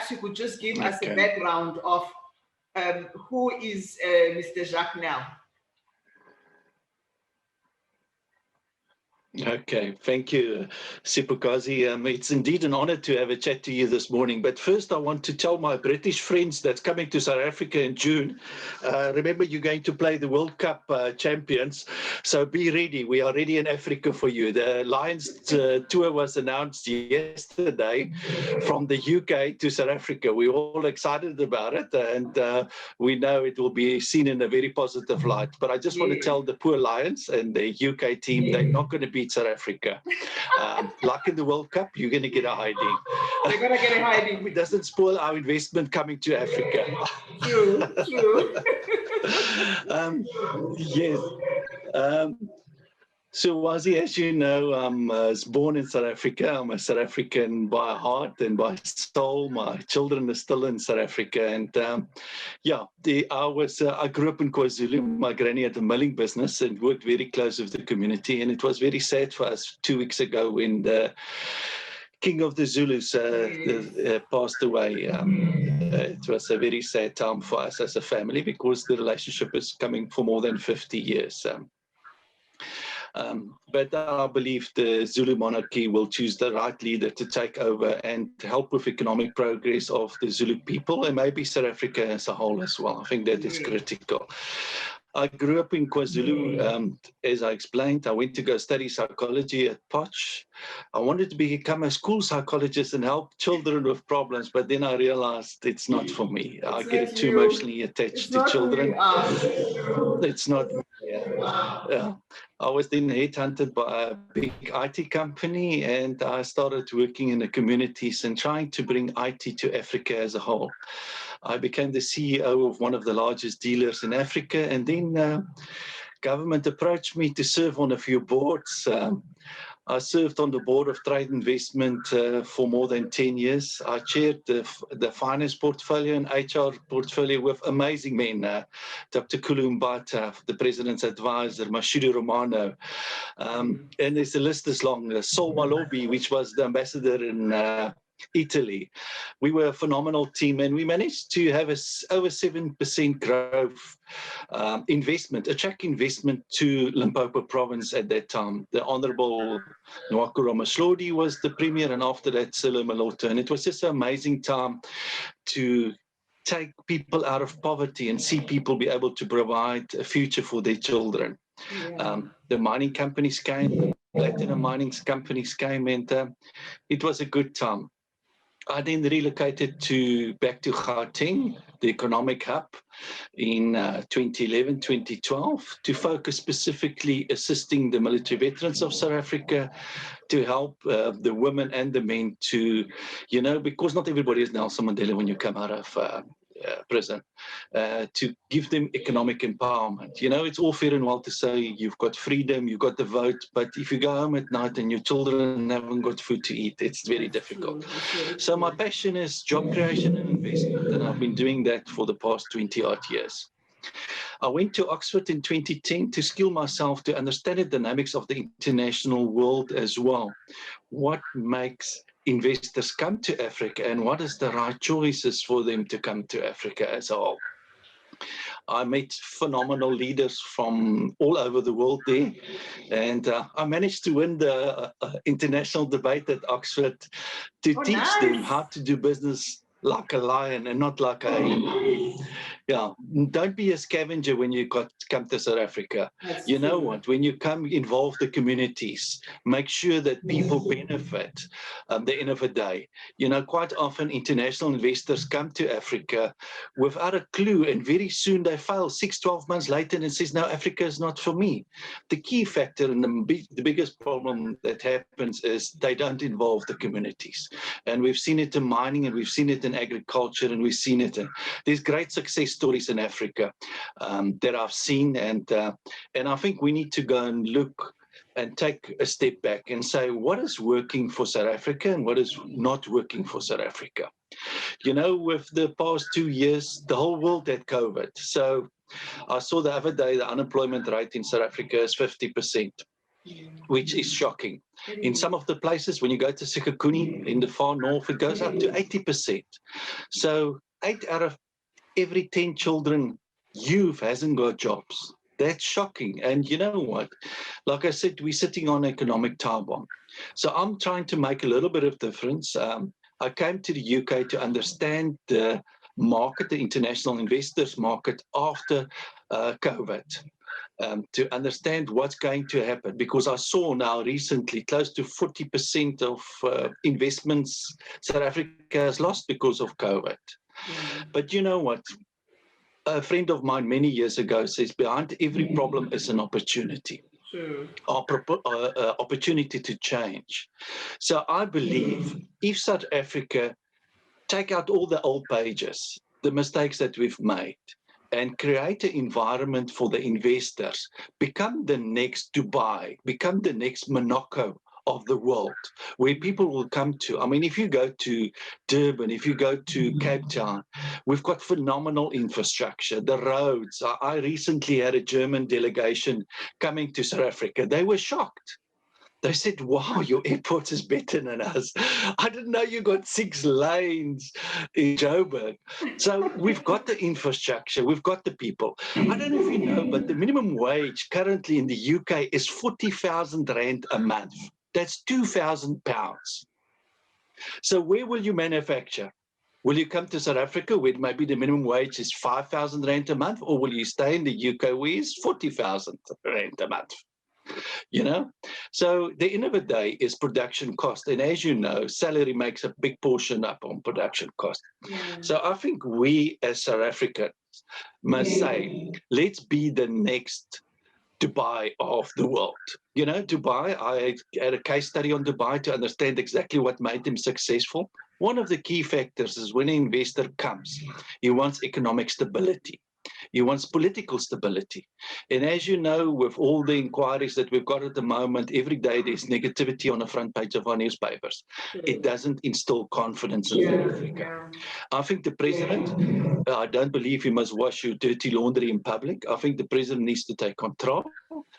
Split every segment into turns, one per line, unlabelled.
perhaps you could just give us a background of who is Mr. Jacques Nell.
Okay, thank you, Sipukazi. It's indeed an honor to have a chat to you this morning. But first, I want to tell my British friends that's coming to South Africa in June, remember you're going to play the World Cup champions, so be ready. We are ready in Africa for you. The Lions tour was announced yesterday from the UK to South Africa. We're all excited about it, and we know it will be seen in a very positive light. But I just want to tell the poor Lions and the UK team, they're not going to beat South Africa. Like in the World Cup, you're going to get a hiding.
They're going to get a hiding.
It doesn't spoil our investment coming to Africa.
True, true.
Yes. So, Wazi, as you know, I was born in South Africa. I'm a South African by heart and by soul. My children are still in South Africa. And I grew up in KwaZulu. My granny had a milling business and worked very close with the community. And it was very sad for us 2 weeks ago when the King of the Zulus passed away. It was a very sad time for us as a family because the relationship is coming for more than 50 years. But I believe the Zulu monarchy will choose the right leader to take over and help with economic progress of the Zulu people and maybe South Africa as a whole as well. I think that is critical. I grew up in KwaZulu. As I explained, I went to go study psychology at Potch. I wanted to become a school psychologist and help children with problems, but then I realized it's not for me. I get too emotionally attached to children. It's not. Yeah. I was then headhunted by a big IT company, and I started working in the communities and trying to bring IT to Africa as a whole. I became the CEO of one of the largest dealers in Africa, and then government approached me to serve on a few boards. I served on the board of trade investment for more than 10 years. I chaired the finance portfolio and HR portfolio with amazing men, Dr. Kulumbata, the president's advisor, Mashudu Romano. And there's a list as long. Sol Malobi, which was the ambassador in Italy. We were a phenomenal team, and we managed to have over 7% growth attract investment to Limpopo province at that time. The Honorable Nwakura Maslodi was the premier, and after that, Silo Malota. And it was just an amazing time to take people out of poverty and see people be able to provide a future for their children. The mining companies came, platinum mining companies came, and it was a good time. I then relocated back to Gauteng, the economic hub, in 2011, 2012, to focus specifically assisting the military veterans of South Africa, to help the women and the men to, because not everybody is Nelson Mandela when you come out of prison, to give them economic empowerment. It's all fair and well to say you've got freedom, you've got the vote, but if you go home at night and your children haven't got food to eat, it's very difficult. So my passion is job creation and investment, and I've been doing that for the past 20-odd years. I went to Oxford in 2010 to skill myself to understand the dynamics of the international world as well. What makes investors come to Africa, and what is the right choices for them to come to Africa as a whole? I met phenomenal leaders from all over the world there, and I managed to win the international debate at Oxford to teach them how to do business like a lion and not like a hen. Yeah, don't be a scavenger when you come to South Africa. You know what? When you come, involve the communities. Make sure that people benefit at the end of the day. Quite often international investors come to Africa without a clue, and very soon they fail 6-12 months later and says, no, Africa is not for me. The key factor and the biggest problem that happens is they don't involve the communities. And we've seen it in mining, and we've seen it in agriculture, and we've seen it in, there's great success stories in Africa that I've seen, and I think we need to go and look and take a step back and say, what is working for South Africa and what is not working for South Africa? With the past 2 years, the whole world had COVID. So I saw the other day the unemployment rate in South Africa is 50%. which is shocking. In some of the places, when you go to Sikakuni in the far north, it goes up to 80%. So 8 out of every 10 children, youth hasn't got jobs. That's shocking. And you know what? Like I said, we're sitting on economic time bomb. So I'm trying to make a little bit of difference. I came to the UK to understand the market, the international investors market after COVID. To understand what's going to happen, because I saw now recently close to 40% of investments South Africa has lost because of COVID. But you know what? A friend of mine many years ago says, behind every problem is an opportunity. Opportunity to change. So I believe if South Africa take out all the old pages, the mistakes that we've made, and create an environment for the investors, become the next Dubai, become the next Monaco of the world, where people will come to. I mean, if you go to Durban, if you go to Cape Town, we've got phenomenal infrastructure, the roads. I recently had a German delegation coming to South Africa. They were shocked. They said, wow, your airport is better than us. I didn't know you got 6 lanes in Joburg. So we've got the infrastructure, we've got the people. I don't know if you know, but the minimum wage currently in the UK is 40,000 Rand a month. That's £2,000. So where will you manufacture? Will you come to South Africa where maybe the minimum wage is 5,000 Rand a month, or will you stay in the UK where it's 40,000 Rand a month? You know, so the end of the day is production cost, and as you know, salary makes a big portion up on production cost. So I think we as South Africans must say, let's be the next Dubai of the world. You know, Dubai, I had a case study on Dubai to understand exactly what made them successful. One of the key factors is when an investor comes, he wants economic stability. He wants political stability. And as you know, with all the inquiries that we've got at the moment, every day there's negativity on the front page of our newspapers. It doesn't instill confidence in South Africa. I think the president, I don't believe he must wash your dirty laundry in public. I think the president needs to take control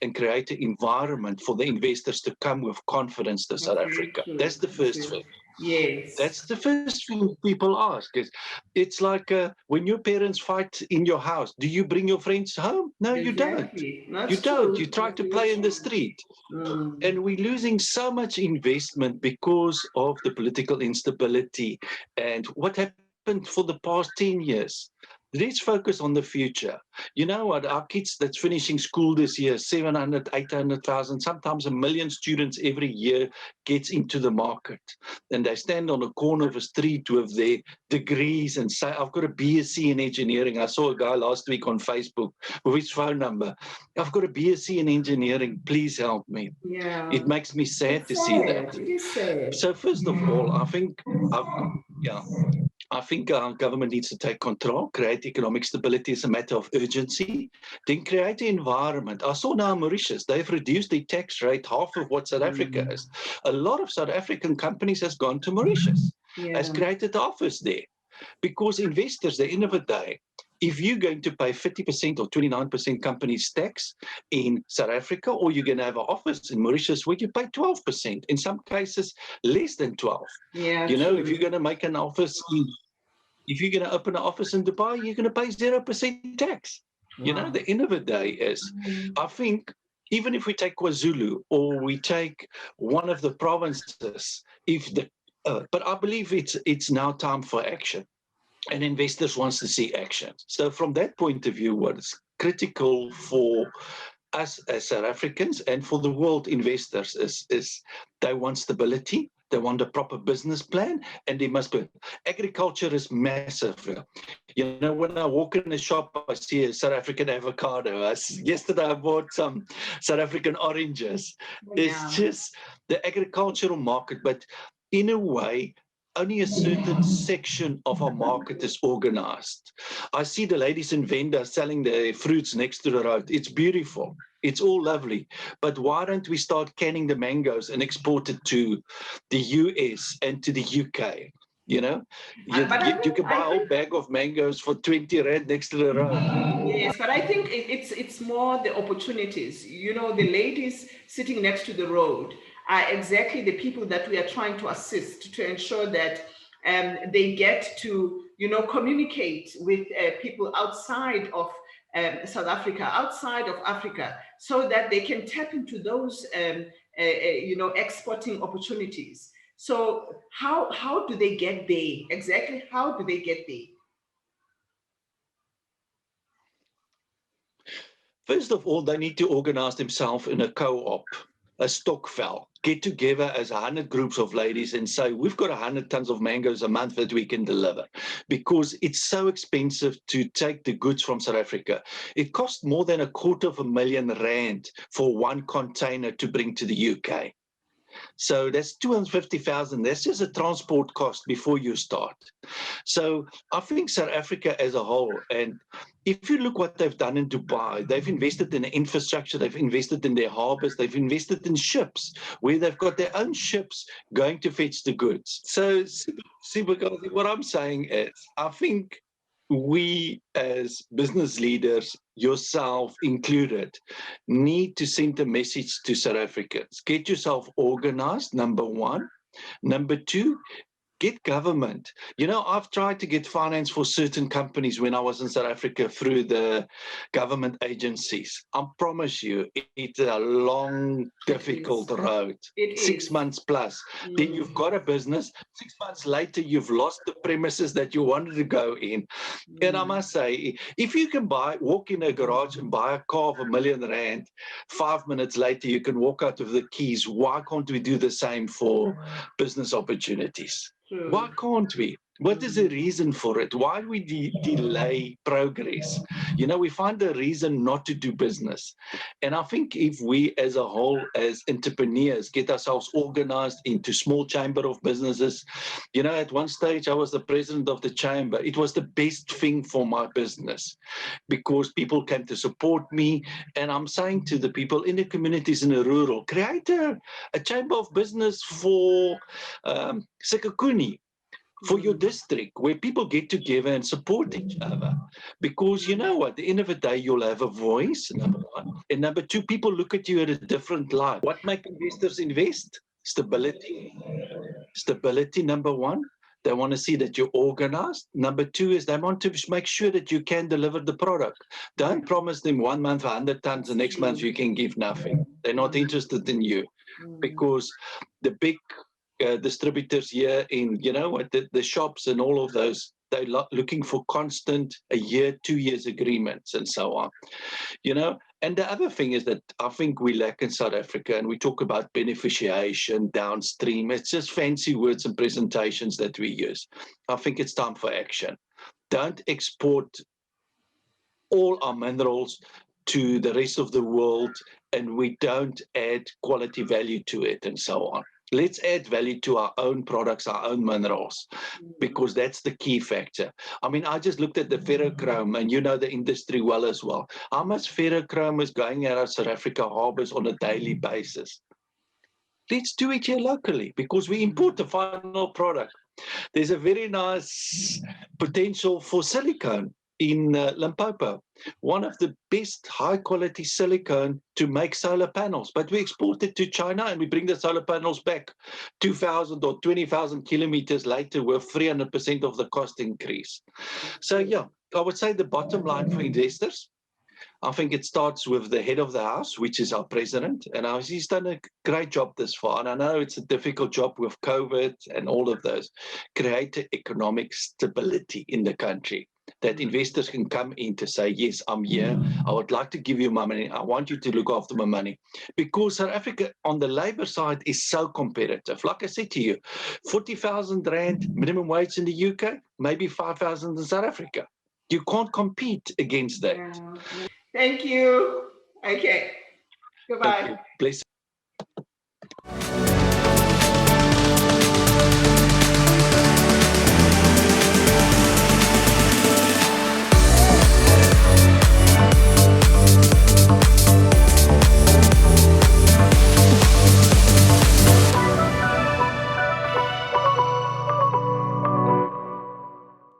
and create an environment for the investors to come with confidence to South Africa. That's the first thing.
Yes.
That's the first thing people ask. It's like when your parents fight in your house, do you bring your friends home? No, you don't. You don't. You try to play in the street. And we're losing so much investment because of the political instability and what happened for the past 10 years. Let's focus on the future. You know what? Our kids that's finishing school this year, 700, 800,000, sometimes 1 million students every year gets into the market. And they stand on a corner of a street with their degrees and say, I've got a BSc in engineering. I saw a guy last week on Facebook with his phone number. I've got a BSc in engineering. Please help me. It makes me sad to see that.
It is sad.
So first of all, I think our government needs to take control, create economic stability as a matter of urgency, then create an environment. I saw now Mauritius, they've reduced the tax rate half of what South Africa is. A lot of South African companies has gone to Mauritius, has created office there. Because investors, at the end of the day, if you're going to pay 50% or 29% companies tax in South Africa, or you're going to have an office in Mauritius where you pay 12%, in some cases less than 12. You know, if you're going to make an office if you're going to open an office in Dubai, you're going to pay 0% tax. You know, the end of the day is, I think, even if we take KwaZulu or we take one of the provinces, but I believe it's now time for action. And investors wants to see action. So from that point of view, what is critical for us as South Africans and for the world investors is they want stability, they want a proper business plan, and they must be. Agriculture is massive. You know, when I walk in the shop, I see a South African avocado. Yesterday I bought some South African oranges. It's just the agricultural market, but in a way, only a certain section of our market is organized. I see the ladies in Venda selling the fruits next to the road. It's beautiful. It's all lovely. But why don't we start canning the mangoes and export it to the US and to the UK? You know,
But
you can buy a whole bag of mangoes for 20 rand next to the road.
Yes, but I think it's more the opportunities. You know, the ladies sitting next to the road are exactly the people that we are trying to assist to ensure that they get to, you know, communicate with people outside of South Africa, outside of Africa, so that they can tap into those, you know, exporting opportunities. So how do they get there? Exactly, how do they get there?
First of all, they need to organize themselves in a co-op, a stokvel. Get together as 100 groups of ladies and say, we've got 100 tons of mangoes a month that we can deliver. Because it's so expensive to take the goods from South Africa. It costs more than R250,000 for one container to bring to the UK. So that's 250,000. That's just a transport cost before you start. So I think South Africa as a whole, and if you look what they've done in Dubai, they've invested in infrastructure, they've invested in their harbors, they've invested in ships, where they've got their own ships going to fetch the goods. So, Sibakazi, what I'm saying is, I think we as business leaders, yourself included, need to send a message to South Africans. Get yourself organized, number one. Number two, get government. You know, I've tried to get finance for certain companies when I was in South Africa through the government agencies. I promise you, it's a long, difficult road. 6 months plus. Then you've got a business. 6 months later, you've lost the premises that you wanted to go in. And I must say, if you can walk in a garage and buy a car of R1 million, 5 minutes later, you can walk out with the keys. Why can't we do the same for business opportunities? Why can't we? What is the reason for it? Why do we delay progress? You know, we find a reason not to do business. And I think if we as a whole, as entrepreneurs, get ourselves organized into small chamber of businesses, you know, at one stage I was the president of the chamber. It was the best thing for my business because people came to support me. And I'm saying to the people in the communities in the rural, create a chamber of business for Sekakuni, for your district, where people get together and support each other. Because you know what, at the end of the day, you'll have a voice, number one. And number two, people look at you at a different light. What make investors invest? Stability. Stability, number one. They want to see that you're organized. Number two is they want to make sure that you can deliver the product. Don't promise them 1 month 100 tons, the next month you can give nothing. They're not interested in you because the big distributors here in, you know, at the shops and all of those, they're looking for constant 1 year, 2 years agreements and so on, you know. And the other thing is that I think we lack in South Africa, and we talk about beneficiation, downstream. It's just fancy words and presentations that we use. I think it's time for action. Don't export all our minerals to the rest of the world and we don't add quality value to it and so on. Let's add value to our own products, our own minerals, because that's the key factor. I mean, I just looked at the ferrochrome, and you know the industry well as well. How much ferrochrome is going out of South Africa harbors on a daily basis? Let's do it here locally, because we import the final product. There's a very nice potential for silicone in Limpopo, one of the best high-quality silicone to make solar panels. But we export it to China and we bring the solar panels back 2,000 or 20,000 kilometers later with 300% of the cost increase. So yeah, I would say the bottom line for investors, I think it starts with the head of the house, which is our president, and he's done a great job this far. And I know it's a difficult job with COVID and all of those. Create economic stability in the country that investors can come in to say, yes, I'm here. I would like to give you my money. I want you to look after my money. Because South Africa on the labor side is so competitive. Like I said to you, 40,000 Rand minimum wage in the UK, maybe 5,000 in South Africa. You can't compete against that.
Thank you. Okay. Goodbye.
Okay. Bless